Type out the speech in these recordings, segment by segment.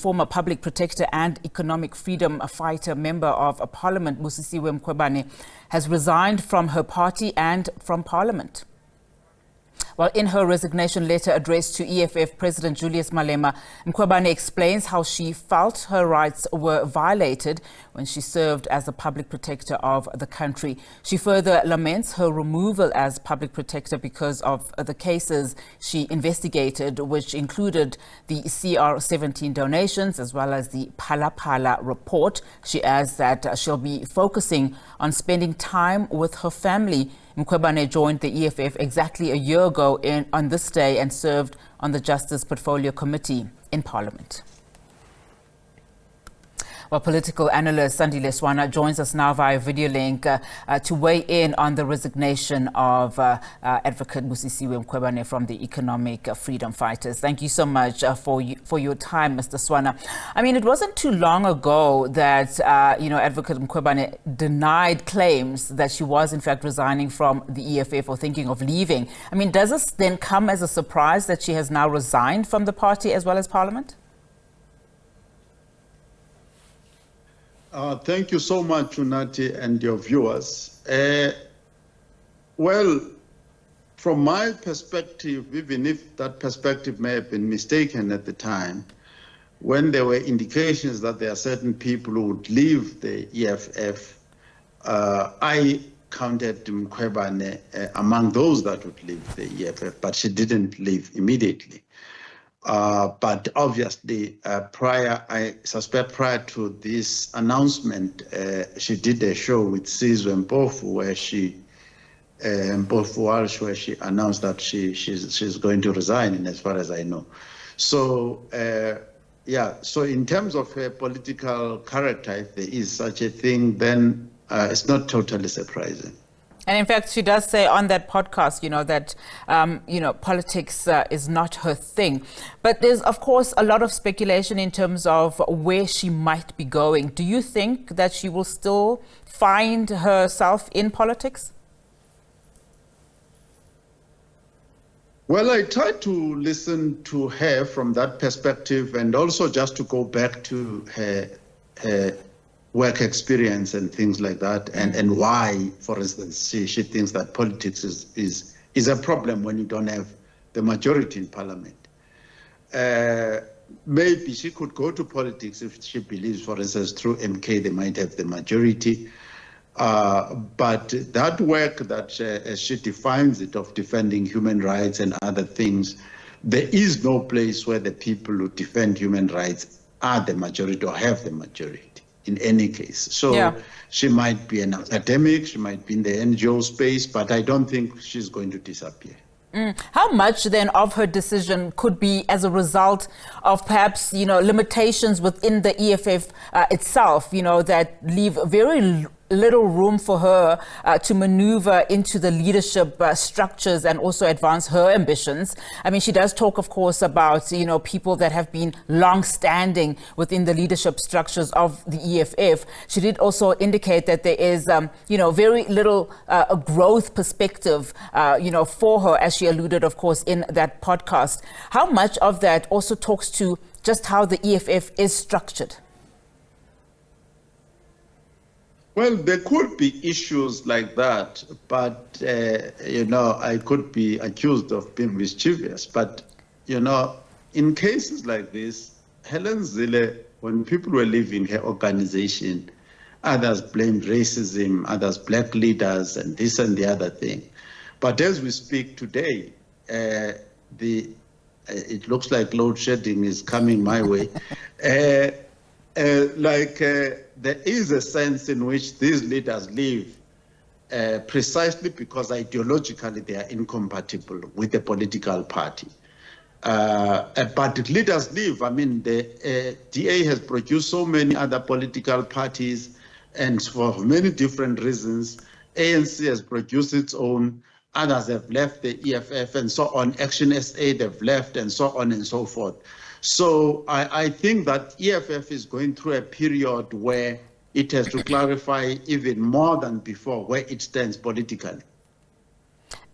former public protector and economic freedom fighter member of Parliament, Busisiwe Mkhwebane, has resigned from her party and from Parliament. Well, in her resignation letter addressed to EFF President Julius Malema, Mkhwebane explains how she felt her rights were violated when she served as the public protector of the country. She further laments her removal as public protector because of the cases she investigated, which included the CR17 donations as well as the Phala Phala report. She adds that she'll be focusing on spending time with her family. Mkhwebane joined the EFF exactly a year ago on this day and served on the Justice Portfolio Committee in Parliament. Well, political analyst Sandile Swana joins us now via video link to weigh in on the resignation of Advocate Busisiwe Mkhwebane from the Economic Freedom Fighters. Thank you so much for your time, Mr. Swana. I mean, it wasn't too long ago that Advocate Mkhwebane denied claims that she was in fact resigning from the EFF or thinking of leaving. I mean, does this then come as a surprise that she has now resigned from the party as well as Parliament? Thank you so much, Unati, and your viewers. Well, from my perspective, even if that perspective may have been mistaken at the time, when there were indications that there are certain people who would leave the EFF, I counted Mkhwebane among those that would leave the EFF, but she didn't leave immediately. But obviously, I suspect prior to this announcement, she did a show with Sizwe Mpofu where she announced that she's going to resign, and as far as I know. So, so in terms of her political character, if there is such a thing, then it's not totally surprising. And in fact, she does say on that podcast, that, politics is not her thing. But there's, of course, a lot of speculation in terms of where she might be going. Do you think that she will still find herself in politics? Well, I tried to listen to her from that perspective, and also just to go back to her work experience and things like that, and why, for instance, she thinks that politics is a problem when you don't have the majority in Parliament. Maybe she could go to politics if she believes, for instance, through MK they might have the majority. But that work that, as she defines it, of defending human rights and other things, there is no place where the people who defend human rights are the majority or have the majority in any case. So she might be an academic, she might be in the NGO space, but I don't think she's going to disappear. How much then of her decision could be as a result of perhaps, limitations within the EFF itself, that leave very little room for her to maneuver into the leadership structures and also advance her ambitions? I mean, she does talk, of course, about, people that have been long-standing within the leadership structures of the EFF. She did also indicate that there is, very little growth perspective, for her, as she alluded, of course, in that podcast. How much of that also talks to just how the EFF is structured? Well, there could be issues like that, but, I could be accused of being mischievous. But, in cases like this, Helen Zille, when people were leaving her organization, others blamed racism, others black leaders, and this and the other thing. But as we speak today, it looks like load shedding is coming my way. There is a sense in which these leaders live precisely because ideologically they are incompatible with the political party. But leaders live. I mean, the DA has produced so many other political parties, and for many different reasons. ANC has produced its own. Others have left the EFF and so on. Action SA, they've left, and so on and so forth. So I think that EFF is going through a period where it has to clarify even more than before where it stands politically.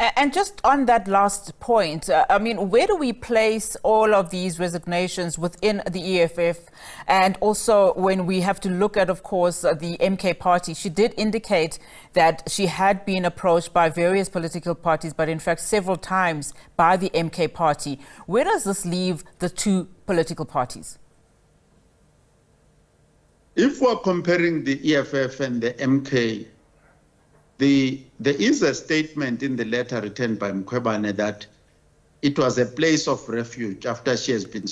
And just on that last point, I mean, where do we place all of these resignations within the EFF? And also when we have to look at, of course, the MK party, she did indicate that she had been approached by various political parties, but in fact several times by the MK party. Where does this leave the two political parties? If we're comparing the EFF and the MK, there is a statement in the letter written by Mkhwebane that it was a place of refuge after she has been,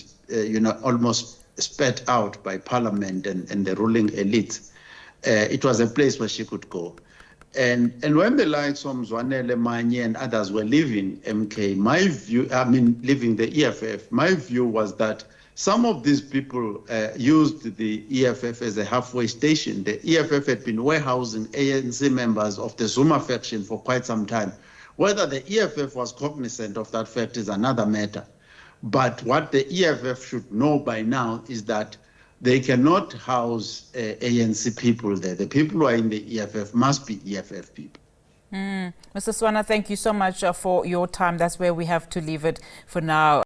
almost spat out by Parliament and the ruling elite. It was a place where she could go. And when the likes of Sandile Swana and others were leaving MK, leaving the EFF, my view was that some of these people used the EFF as a halfway station. The EFF had been warehousing ANC members of the Zuma faction for quite some time. Whether the EFF was cognizant of that fact is another matter. But what the EFF should know by now is that they cannot house ANC people there. The people who are in the EFF must be EFF people. Mr. Swana, thank you so much for your time. That's where we have to leave it for now.